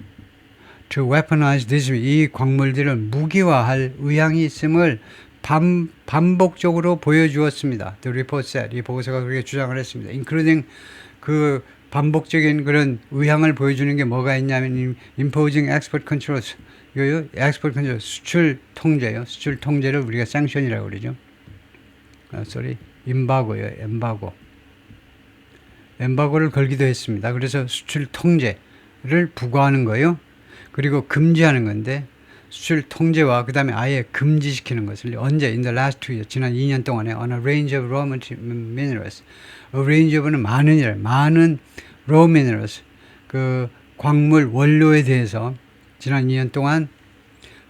to weaponize this, 이 광물들을 무기화할 의향이 있음을 반복적으로 보여주었습니다. The report said, 이 보고서가 그렇게 주장을 했습니다. Including 그 반복적인 그런 의향을 보여주는 게 뭐가 있냐면 imposing export controls, 이거요, export control, 수출 통제요. 수출 통제를 우리가 sanction이라고 그러죠. embargo요, embargo. 엠바고를 걸기도 했습니다. 그래서 수출 통제를 부과하는 거예요. 그리고 금지하는 건데 수출 통제와 그 다음에 아예 금지시키는 것을 언제? In the last 2 years, 지난 2년 동안에 on a range of raw minerals. A range of는 많은 raw minerals, 그 광물 원료에 대해서 지난 2년 동안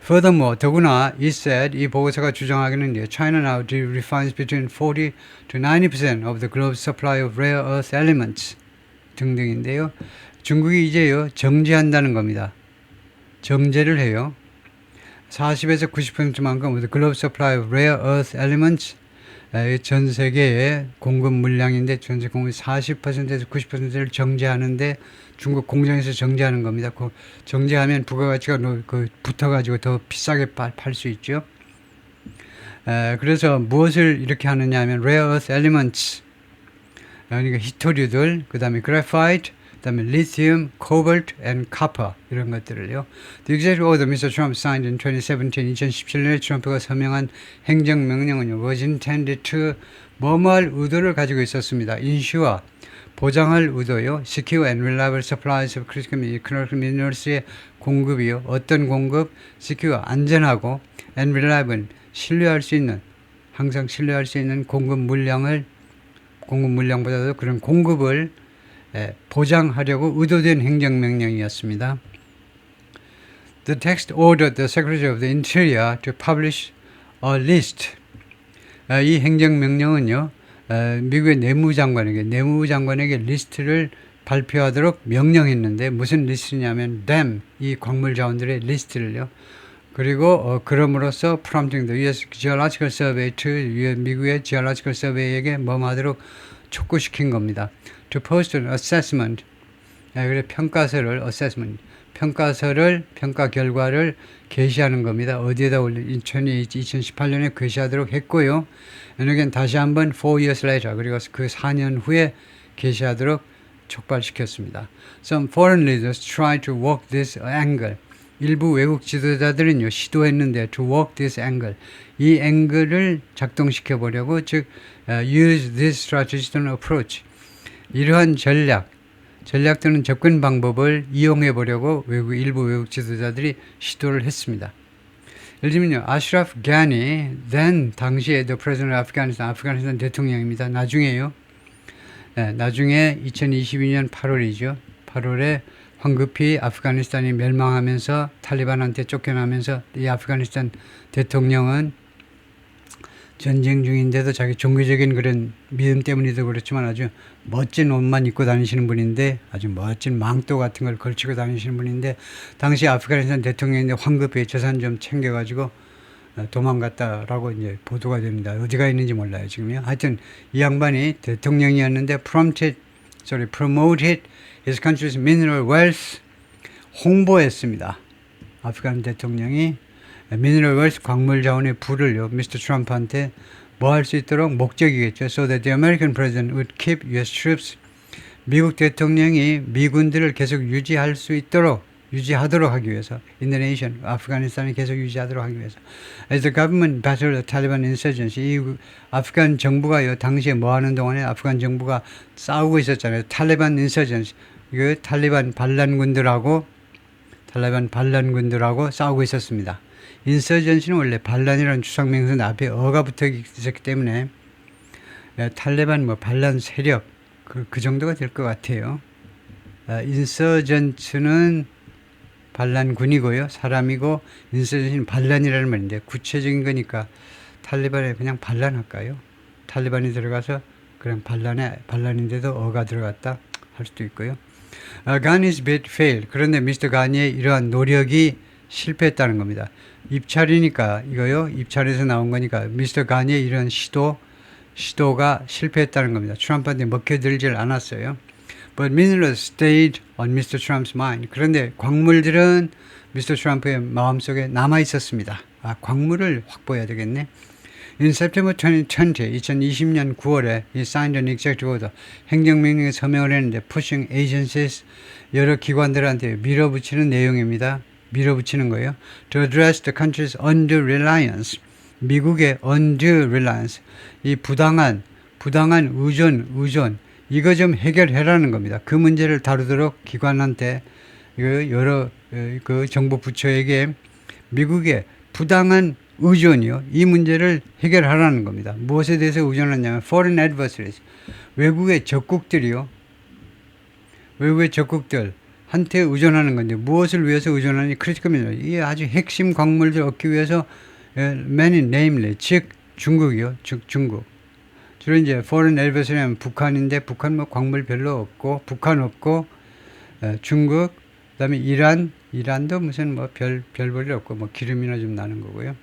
Furthermore, 더구나 it said, 이 보고서가 주장하기는 China now refines between 40 to 90% of the global supply of rare earth elements 등등인데요. 중국이 이제요 정제한다는 겁니다. 정제를 해요. 40에서 90%만큼 of the global supply of rare earth elements, 전 세계의 공급 물량인데 전 세계 공급 40%에서 90%를 정제하는데 중국 공장에서 정제하는 겁니다. 그 정제하면 부가가치가 붙어가지고 더 비싸게 팔 수 있죠. 그래서 무엇을 이렇게 하느냐 하면 rare earth elements, 그러니까 희토류들, 그 다음에 graphite, 그 다음에 lithium, cobalt, and copper 이런 것들을요. The executive order Mr. Trump signed in 2017년에 트럼프가 서명한 행정명령은요 was intended to 뭐뭐할 의도를 가지고 있었습니다. ensure, 보장할 의도요. secure and reliable supplies of critical minerals의 공급이요. 어떤 공급? secure, 안전하고 and reliable, 신뢰할 수 있는, 항상 신뢰할 수 있는 공급 물량보다도 그런 공급을 보장하려고 의도된 행정명령이었습니다. The text ordered the Secretary of the Interior to publish a list. 이 행정명령은요, 미국의 내무장관에게 리스트를 발표하도록 명령했는데 무슨 리스트냐면 dam, 이 광물 자원들의 리스트를요. 그리고 그럼으로써 prompting the US Geological Survey to 미국의 Geological Survey에게 뭐하도록 촉구시킨 겁니다. To post an assessment, 그래 평가서를 assessment, 평가 결과를 게시하는 겁니다. 어디에다 2018년에 게시하도록 했고요. And again, 다시 한번 4 years later, 그리고 그 4년 후에 게시하도록 촉발시켰습니다. Some foreign leaders tried to walk this angle. 일부 외국 지도자들은요 시도했는데 to walk this angle, 이 앵글을 작동시켜 보려고, 즉 use this strategy to approach, 이러한 전략 또는 접근 방법을 이용해 보려고 일부 외국 지도자들이 시도를 했습니다. 예를 들면요, 아슈라프 가니, 당시에 the president of Afghanistan, 아프가니스탄 대통령입니다. 나중에 2022년 8월이죠. 8월에 황급히 아프가니스탄이 멸망하면서 탈리반한테 쫓겨나면서 이 아프가니스탄 대통령은 전쟁 중인데도 자기 종교적인 그런 믿음 때문이도 그렇지만 아주 멋진 옷만 입고 다니시는 분인데, 아주 멋진 망토 같은 걸 걸치고 다니시는 분인데, 당시 아프가니스탄 대통령인데 황급히 재산 좀 챙겨가지고 도망갔다라고 이제 보도가 됩니다. 어디가 있는지 몰라요 지금요. 하여튼 이 양반이 대통령이었는데 promoted his country's mineral wealth, 홍보했습니다. 아프간 대통령이 mineral wealth, 광물 자원의 부를요, 미스터 트럼프한테 뭐 할 수 있도록, 목적이겠죠. So that the American president would keep US troops, 미국 대통령이 미군들을 계속 유지할 수 있도록 유지하도록 하기 위해서 in the nation, 아프가니스탄을 계속 유지하도록 하기 위해서 as the government battled the Taliban insurgency 이 아프간 정부가요 당시에 뭐 하는 동안에 아프간 정부가 싸우고 있었잖아요. 탈레반 insurgency 그 탈레반 반란군들하고 싸우고 있었습니다. 인서전시는 원래 반란이라는 추상명사인데 앞에 어가 붙어 있었기 때문에 탈레반 뭐 반란 세력 그 정도가 될 것 같아요. 인서전츠는 반란군이고요. 사람이고 인서전시는 반란이라는 말인데 구체적인 거니까 탈레반에 그냥 반란할까요? 탈레반이 들어가서 그냥 반란인데도 어가 들어갔다 할 수도 있고요. Ghani's bid failed. 그런데 미스터 가니의 이러한 노력이 실패했다는 겁니다. 입찰이니까 이거요. 입찰에서 나온 거니까 미스터 가니의 이런 시도가 실패했다는 겁니다. 트럼프한테 먹혀들질 않았어요. But minerals stayed on Mr. Trump's mind. 그런데 광물들은 미스터 트럼프의 마음속에 남아 있었습니다. 광물을 확보해야 되겠네. In September 2020년 9월에 he signed an executive order. 행정명령에 서명을 했는데 pushing agencies 여러 기관들한테 밀어붙이는 내용입니다. 밀어붙이는 거예요. To address the country's under-reliance. 미국의 under-reliance. 이 부당한 의존 이거 좀 해결해라는 겁니다. 그 문제를 다루도록 기관한테 여러 그 정부 부처에게 미국의 부당한 의존이요. 이 문제를 해결하라는 겁니다. 무엇에 대해서 의존하냐면 foreign adversaries. 외국의 적국들한테 의존하는 건데 무엇을 위해서 의존하니 critical minerals. 이 아주 핵심 광물들 얻기 위해서 many namely 즉 중국이요. 중국. 주로 이제 foreign adversary 하면 북한인데 북한 뭐 광물 별로 없고 북한 없고 중국 그다음에 이란도 무슨 뭐 별 볼일 없고 뭐 기름이나 좀 나는 거고요.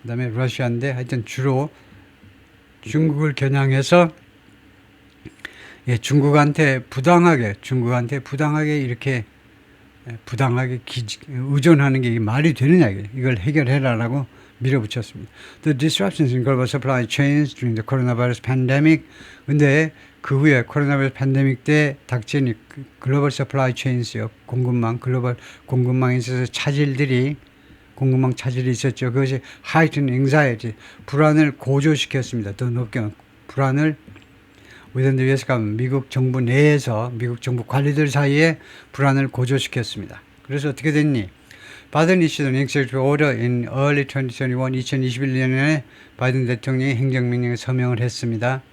그다음에 러시아인데 하여튼 주로 중국을 겨냥해서 중국한테 부당하게 이렇게 의존하는 게 말이 되느냐 이걸 해결해라라고 밀어붙였습니다. The disruptions in global supply chains during the coronavirus pandemic. 근데 그 후에 코로나 바이러스 팬데믹 때 닥친 글로벌 서플라이 체인스요. 글로벌 공급망에 있어서 공급망 차질이 있었죠. 그것이 heightened anxiety, 불안을 고조시켰습니다. 더 높게 불안을 within the US government, 미국 정부 내에서 미국 정부 관리들 사이에 불안을 고조시켰습니다. 그래서 어떻게 됐니? 바이든 issued an executive order in early 2021년에 바이든 대통령이 행정명령에 서명을 했습니다.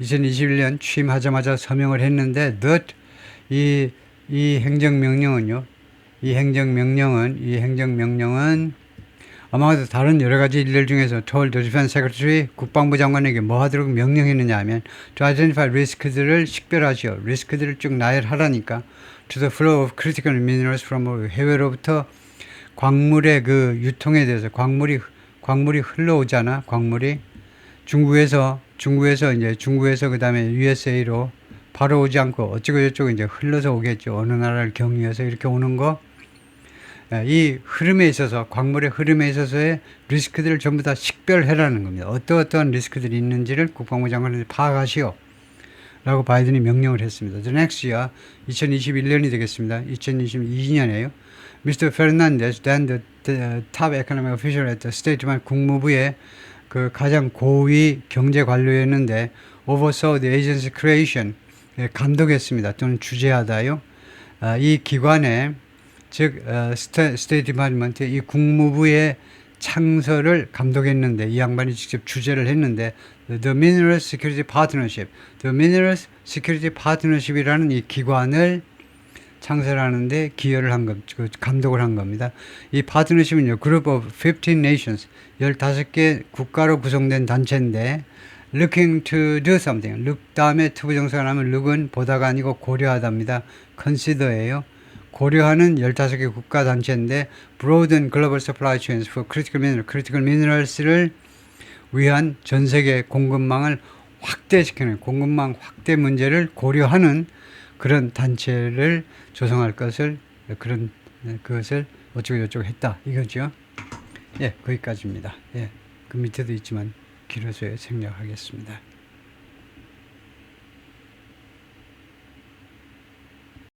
2021년 취임하자마자 서명을 했는데 that 이 행정명령은 아마도 다른 여러 가지 일들 중에서 told the defense secretary 국방부 장관에게 뭐 하도록 명령했느냐 하면 to identify 리스크들을 식별하시오. 리스크들을 쭉 나열하라니까 to the flow of critical minerals from 해외로부터 광물의 그 유통에 대해서 광물이 흘러오잖아. 광물이 중국에서 그다음에 USA로 바로 오지 않고 어쩌고 이제 흘러서 오겠죠. 어느 나라를 경유해서 이렇게 오는 거. 이 흐름에 있어서 광물의 흐름에 있어서의 리스크들을 전부 다 식별해라는 겁니다. 어떠한 리스크들이 있는지를 국방부 장관한테 파악하시오. 라고 바이든이 명령을 했습니다. The next year, 2021년이 되겠습니다. 2022년이에요. Mr. Fernandez, then the top economic official at the State Department 국무부의 그 가장 고위 경제 관료였는데 oversaw the agency creation, 감독했습니다. 또는 주재하다요. 이 기관에 즉 스테이트 디파트먼트 이 국무부의 창설을 감독했는데 이 양반이 직접 주재를 했는데 The Minerals Security Partnership, The Minerals Security Partnership이라는 이 기관을 창설하는데 기여를 한 것, 감독을 한 겁니다. 이 파트너십은요, Group of 15 Nations, 15개 국가로 구성된 단체인데 Looking to do something. Look 다음에 투부정사가 나면 look은 보다가 아니고 고려하답니다. Consider예요. 고려하는 15개 국가 단체인데 Broaden Global Supply Chains for Critical Minerals를 위한 전 세계 공급망을 확대시키는 공급망 확대 문제를 고려하는 그런 단체를 조성할 것을 그것을 어쩌고 했다 이거죠. 예, 거기까지입니다. 예, 그 밑에도 있지만 길어서 생략하겠습니다.